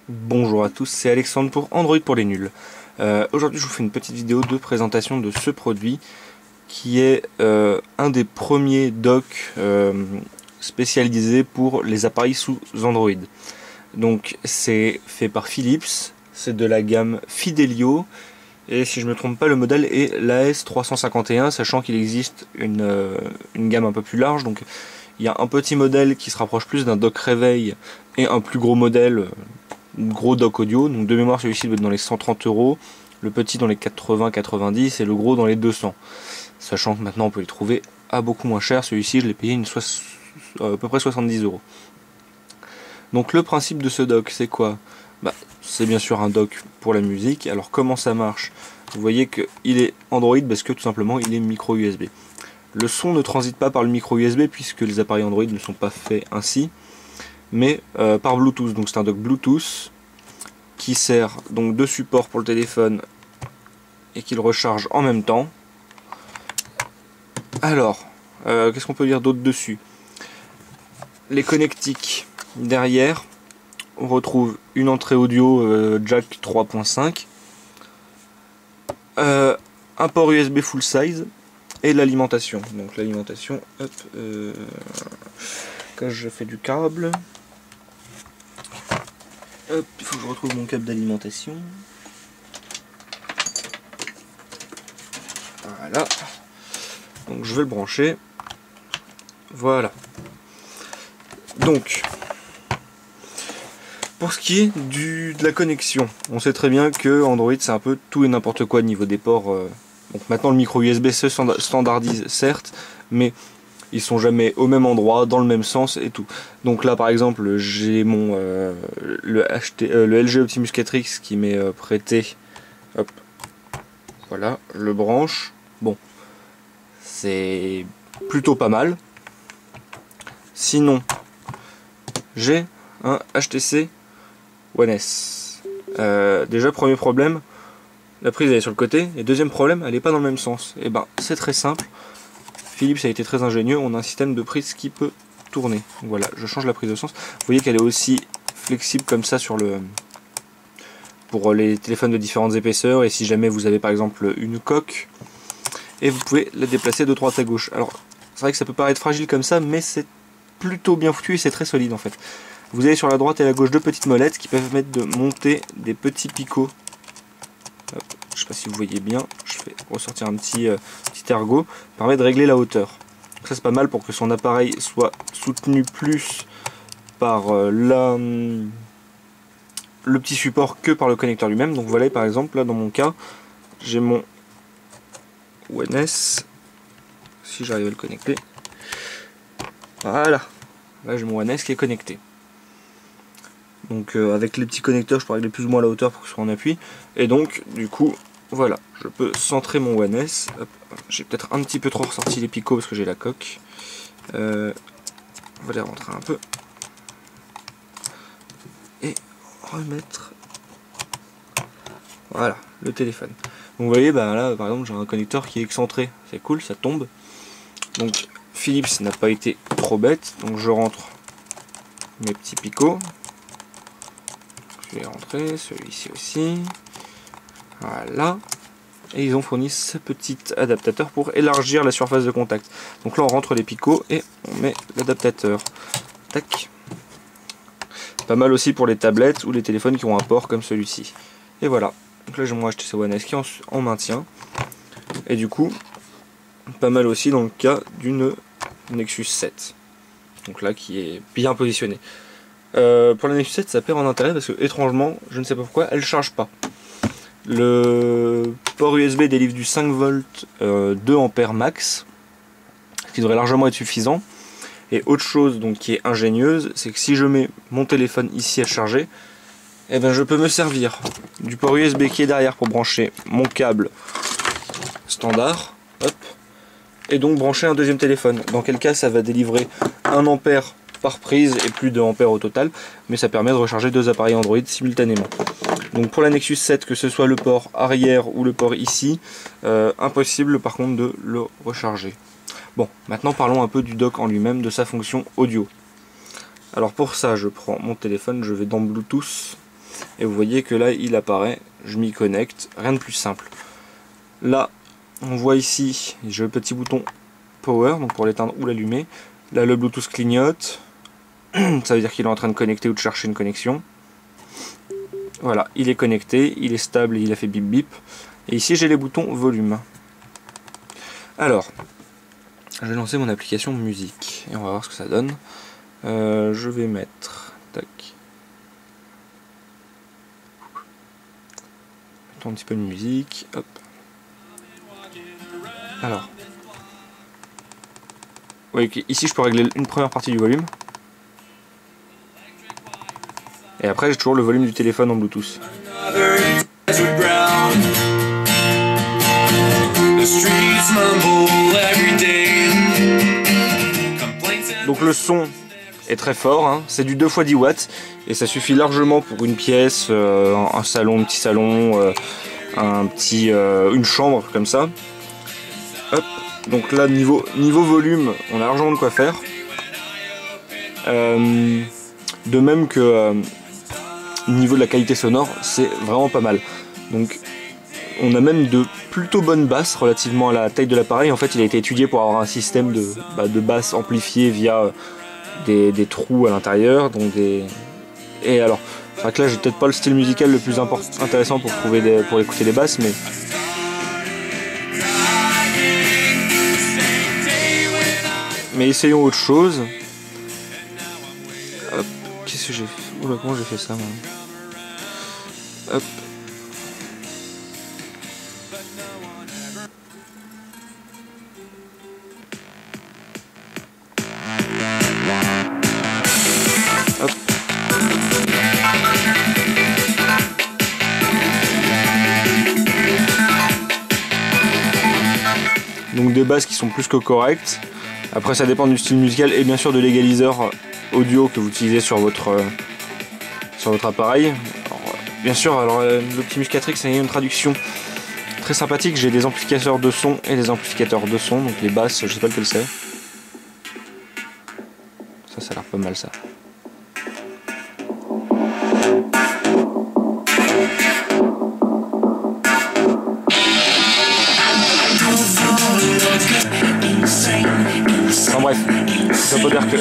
Bonjour à tous, c'est Alexandre pour Android pour les nuls. Aujourd'hui je vous fais une petite vidéo de présentation de ce produit qui est un des premiers docks spécialisés pour les appareils sous Android. Donc c'est fait par Philips, c'est de la gamme Fidelio et si je ne me trompe pas le modèle est l'AS351, sachant qu'il existe une gamme un peu plus large. Donc il y a un petit modèle qui se rapproche plus d'un dock réveil et un plus gros modèle, gros dock audio. Donc de mémoire celui-ci doit être dans les 130 €, le petit dans les 80-90 et le gros dans les 200. Sachant que maintenant on peut les trouver à beaucoup moins cher. Celui-ci je l'ai payé à peu près 70 €. Donc le principe de ce dock c'est quoi? C'est bien sûr un dock pour la musique. Alors comment ça marche? Vous voyez qu'il est Android parce que tout simplement il est micro USB. Le son ne transite pas par le micro USB puisque les appareils Android ne sont pas faits ainsi, mais par Bluetooth. Donc c'est un dock Bluetooth qui sert donc de support pour le téléphone et qui le recharge en même temps. Alors, qu'est-ce qu'on peut dire d'autre dessus? Les connectiques derrière, on retrouve une entrée audio jack 3.5, un port USB full size et l'alimentation. Donc l'alimentation, hop, quand je fais du câble, hop, il faut que je retrouve mon câble d'alimentation. Voilà. Donc je vais le brancher. Voilà. Donc, pour ce qui est de la connexion, on sait très bien que Android c'est un peu tout et n'importe quoi au niveau des ports. Donc maintenant le micro USB se standardise certes, mais ils sont jamais au même endroit, dans le même sens et tout. Donc là par exemple j'ai le LG Optimus 4X qui m'est prêté. Hop. Voilà, je le branche. Bon, c'est plutôt pas mal. Sinon, j'ai un HTC One S. Déjà premier problème, la prise elle est sur le côté, et deuxième problème, elle n'est pas dans le même sens. Et ben c'est très simple, Philips a été très ingénieux, on a un système de prise qui peut tourner. Donc voilà, je change la prise de sens. Vous voyez qu'elle est aussi flexible comme ça pour les téléphones de différentes épaisseurs, et si jamais vous avez par exemple une coque, et vous pouvez la déplacer de droite à gauche. Alors c'est vrai que ça peut paraître fragile comme ça, mais c'est plutôt bien foutu et c'est très solide en fait. Vous avez sur la droite et la gauche deux petites molettes qui permettent de monter des petits picots. Hop, je ne sais pas si vous voyez bien, je fais ressortir un petit ergot, permet de régler la hauteur. Donc ça c'est pas mal pour que son appareil soit soutenu plus par le petit support que par le connecteur lui-même. Donc voilà, par exemple là dans mon cas, j'ai mon One S, si j'arrive à le connecter. Voilà, là j'ai mon One S qui est connecté. Donc avec les petits connecteurs je peux régler plus ou moins la hauteur pour que ce soit en appui. Et donc du coup voilà, je peux centrer mon One S. J'ai peut-être un petit peu trop ressorti les picots parce que j'ai la coque. On va les rentrer un peu. Et remettre. Voilà, le téléphone. Donc vous voyez, là par exemple j'ai un connecteur qui est excentré. C'est cool, ça tombe. Donc Philips n'a pas été trop bête. Donc je rentre mes petits picots. Je vais rentrer, celui-ci aussi. Voilà. Et ils ont fourni ce petit adaptateur pour élargir la surface de contact. Donc là on rentre les picots et on met l'adaptateur. Tac. Pas mal aussi pour les tablettes ou les téléphones qui ont un port comme celui-ci. Et voilà. Donc là j'ai mon HTC One S qui est en maintien. Et du coup, pas mal aussi dans le cas d'une Nexus 7. Donc là qui est bien positionné. Pour la Nexus 7 ça perd en intérêt parce que étrangement, je ne sais pas pourquoi, elle ne charge pas. Le port USB délivre du 5 volts 2 ampères max, ce qui devrait largement être suffisant. Et autre chose donc qui est ingénieuse, c'est que si je mets mon téléphone ici à charger, eh ben je peux me servir du port USB qui est derrière pour brancher mon câble standard, hop, et donc brancher un deuxième téléphone. Dans quel cas ça va délivrer 1 ampère par prise et plus de ampères au total, mais ça permet de recharger deux appareils Android simultanément. Donc pour la Nexus 7, que ce soit le port arrière ou le port ici, impossible par contre de le recharger. Bon, maintenant parlons un peu du dock en lui-même, de sa fonction audio. Alors pour ça, je prends mon téléphone, je vais dans Bluetooth, et vous voyez que là il apparaît, je m'y connecte, rien de plus simple. Là on voit ici, j'ai le petit bouton power, donc pour l'éteindre ou l'allumer. Là le Bluetooth clignote, ça veut dire qu'il est en train de connecter ou de chercher une connexion. Voilà, il est connecté, il est stable, il a fait bip bip. Et ici j'ai les boutons volume. Alors, je vais lancer mon application musique et on va voir ce que ça donne. Je vais mettre, tac, mettons un petit peu de musique, hop. Alors, vous voyez qu'ici je peux régler une première partie du volume. Et après j'ai toujours le volume du téléphone en Bluetooth. Donc le son est très fort, hein. C'est du 2 x 10 watts et ça suffit largement pour une pièce, un salon, un petit salon, une chambre comme ça. Hop. Donc là niveau volume, on a largement de quoi faire. De même que niveau de la qualité sonore, c'est vraiment pas mal. Donc on a même de plutôt bonnes basses relativement à la taille de l'appareil. En fait il a été étudié pour avoir un système de basses amplifiées via des trous à l'intérieur. Et alors, c'est vrai que là j'ai peut-être pas le style musical le plus intéressant pour écouter des basses, mais essayons autre chose. Hop, qu'est-ce que j'ai fait? Oula, comment j'ai fait ça moi? Hop. Hop. Donc des basses qui sont plus que correctes. Après ça dépend du style musical et bien sûr de l'égaliseur audio que vous utilisez sur votre appareil. Alors, bien sûr, l'Optimus 4X a une traduction très sympathique. J'ai des amplificateurs de son et des amplificateurs de son. Donc les basses, je sais pas lequel c'est. Ça a l'air pas mal ça. Enfin bref, ça peut dire que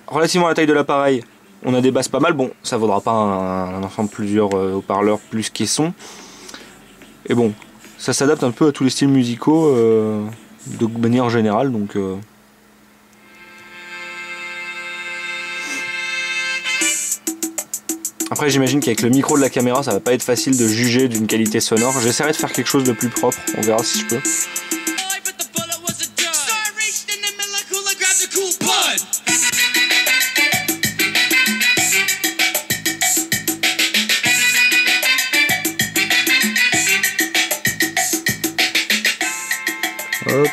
relativement à la taille de l'appareil, on a des basses pas mal. Bon, ça vaudra pas un ensemble plusieurs haut-parleurs plus caissons. Et bon, ça s'adapte un peu à tous les styles musicaux de manière générale. Donc après j'imagine qu'avec le micro de la caméra ça va pas être facile de juger d'une qualité sonore. J'essaierai de faire quelque chose de plus propre, on verra si je peux. Hop.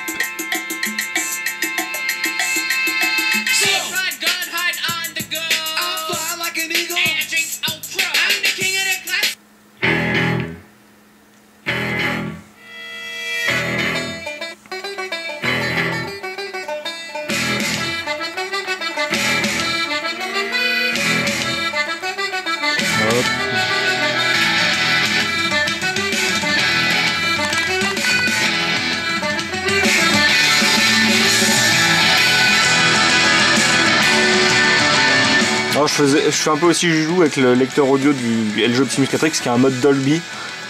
Alors je fais un peu aussi joujou avec le lecteur audio du LG Optimus 4X qui a un mode Dolby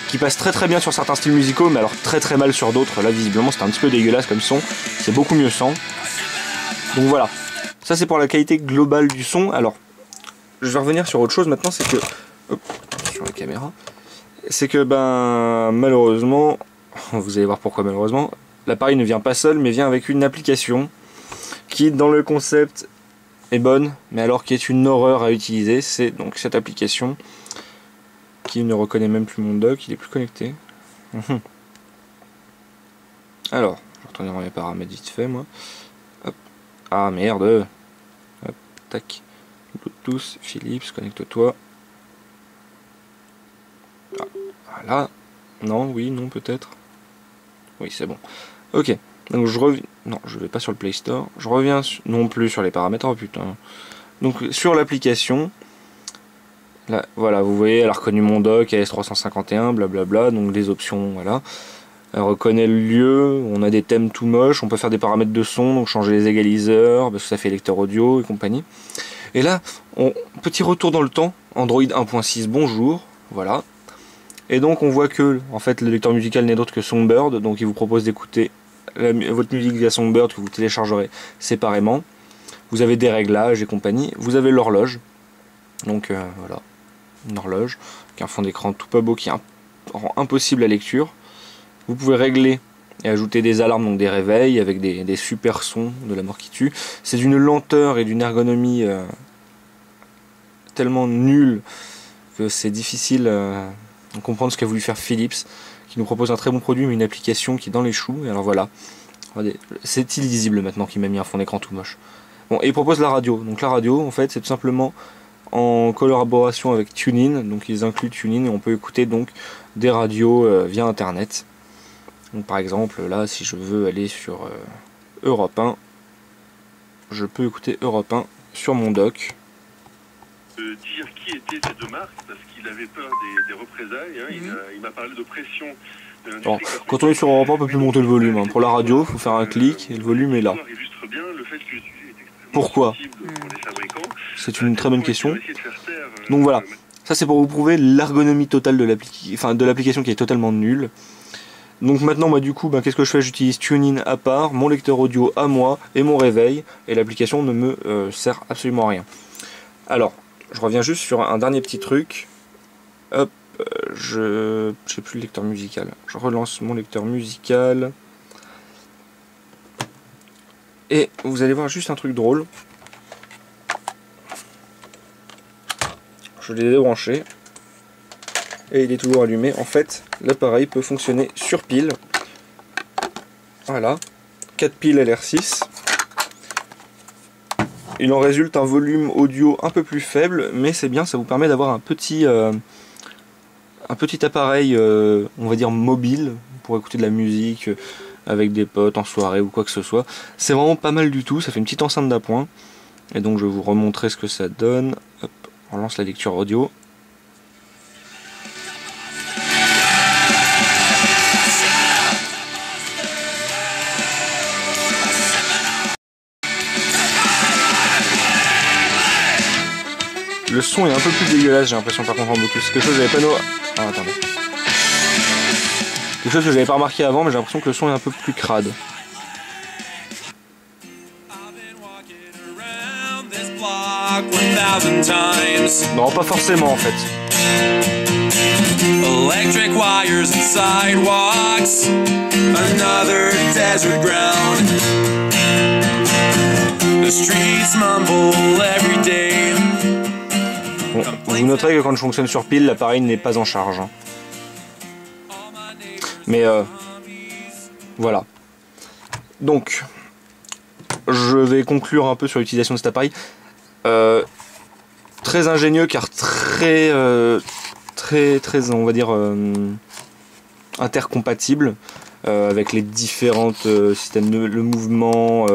qui passe très bien sur certains styles musicaux mais alors très mal sur d'autres. Là visiblement c'était un petit peu dégueulasse comme son, c'est beaucoup mieux sans. Donc voilà, ça c'est pour la qualité globale du son. Alors je vais revenir sur autre chose maintenant, c'est que hop, sur la caméra, c'est que malheureusement, vous allez voir pourquoi malheureusement, l'appareil ne vient pas seul mais vient avec une application qui dans le concept est bonne, mais alors qui est une horreur à utiliser. C'est donc cette application qui ne reconnaît même plus mon dock, il est plus connecté. Alors, je vais retourner dans mes paramètres vite fait moi. Hop. Ah merde. Hop, tac. Bluetooth, Philips, connecte-toi. Ah, voilà. Non, oui, non peut-être. Oui, c'est bon. Ok. Donc je reviens. Non, je vais pas sur le Play Store. Je reviens non plus sur les paramètres. Oh putain. Donc sur l'application, Là, voilà, vous voyez, elle a reconnu mon dock AS351, blablabla, donc les options, voilà. Elle reconnaît le lieu, on a des thèmes tout moches, on peut faire des paramètres de son, donc changer les égaliseurs, parce que ça fait lecteur audio et compagnie. Et là, petit retour dans le temps, Android 1.6, bonjour, voilà. Et donc on voit que, en fait, le lecteur musical n'est d'autre que Songbird, donc il vous propose d'écouter votre musique via Songbird que vous téléchargerez séparément. Vous avez des réglages et compagnie, vous avez l'horloge, donc voilà, une horloge, avec un fond d'écran tout pas beau qui rend impossible la lecture. Vous pouvez régler et ajouter des alarmes, donc des réveils, avec des super sons de la mort qui tue. C'est d'une lenteur et d'une ergonomie tellement nulle que c'est difficile de comprendre ce qu'a voulu faire Philips, qui nous propose un très bon produit mais une application qui est dans les choux. Et alors voilà, c'est illisible maintenant qu'il m'a mis un fond d'écran tout moche. Bon, et il propose la radio. Donc la radio, en fait, c'est tout simplement en collaboration avec TuneIn. Donc ils incluent TuneIn et on peut écouter donc des radios via Internet. Donc par exemple, là, si je veux aller sur Europe 1, je peux écouter Europe 1 sur mon dock. Dire qui étaient ces deux marques parce qu'il avait peur des représailles. Hein. Il m'a parlé de pression. Alors, quand on est sur Europe 1, on peut plus monter le volume. Hein. Pour la radio, il faut faire un clic et le volume est là. Pourquoi? C'est une très bonne question. Donc voilà, ça c'est pour vous prouver l'ergonomie totale de l'application qui est totalement nulle. Donc maintenant, moi du coup, qu'est-ce que je fais? J'utilise TuneIn à part, mon lecteur audio à moi et mon réveil, et l'application ne me sert absolument à rien. Alors, je reviens juste sur un dernier petit truc. Hop, je n'ai plus le lecteur musical. Je relance mon lecteur musical. Et vous allez voir juste un truc drôle. Je l'ai débranché. Et il est toujours allumé. En fait, l'appareil peut fonctionner sur pile. Voilà. 4 piles LR6. Il en résulte un volume audio un peu plus faible, mais c'est bien, ça vous permet d'avoir un petit appareil, on va dire mobile, pour écouter de la musique avec des potes en soirée ou quoi que ce soit. C'est vraiment pas mal du tout, ça fait une petite enceinte d'appoint. Et donc je vais vous remontrer ce que ça donne. Hop, on lance la lecture audio. Le son est un peu plus dégueulasse, j'ai l'impression, par contre en Bluetooth. Quelque chose que j'avais pas attendez. Quelque chose que j'avais pas remarqué avant, mais j'ai l'impression que le son est un peu plus crade. Non, pas forcément en fait. Electric wires and sidewalks, another desert ground. The streets mumble every day. Bon, vous noterez que quand je fonctionne sur pile, l'appareil n'est pas en charge. Mais voilà. Donc, je vais conclure un peu sur l'utilisation de cet appareil. Très ingénieux car très, on va dire, intercompatible avec les différents systèmes de mouvement,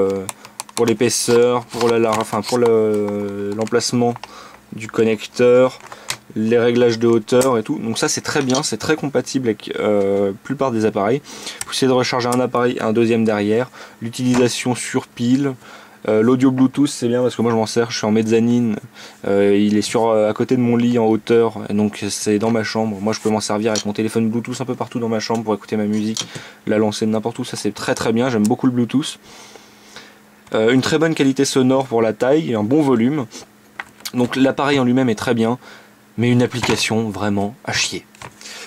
pour l'épaisseur, pour l'emplacement du connecteur, les réglages de hauteur et tout. Donc ça c'est très bien, c'est très compatible avec la plupart des appareils. Vous essayez de recharger un appareil et un deuxième derrière. L'utilisation sur pile. L'audio Bluetooth c'est bien parce que moi je m'en sers, je suis en mezzanine, il est à côté de mon lit en hauteur, et donc c'est dans ma chambre. Moi je peux m'en servir avec mon téléphone Bluetooth un peu partout dans ma chambre pour écouter ma musique, la lancer de n'importe où. Ça c'est très très bien, j'aime beaucoup le Bluetooth. Une très bonne qualité sonore pour la taille et un bon volume. Donc l'appareil en lui-même est très bien, mais une application vraiment à chier.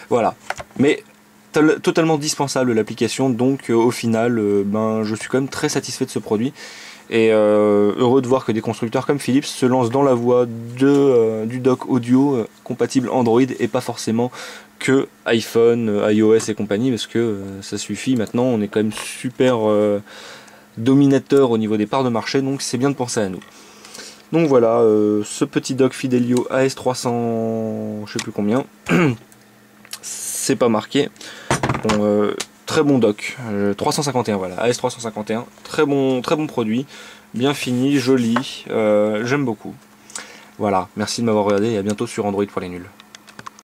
Voilà. Mais totalement dispensable l'application, donc au final, je suis quand même très satisfait de ce produit. Et heureux de voir que des constructeurs comme Philips se lancent dans la voie du dock audio compatible Android et pas forcément que iPhone, iOS et compagnie, parce que ça suffit. Maintenant, on est quand même super dominateur au niveau des parts de marché, donc c'est bien de penser à nous. Donc voilà, ce petit dock Fidelio AS300, je sais plus combien, c'est pas marqué. Bon, très bon dock, 351, voilà, AS351, très bon produit, bien fini, joli, j'aime beaucoup. Voilà, merci de m'avoir regardé et à bientôt sur Android pour les nuls.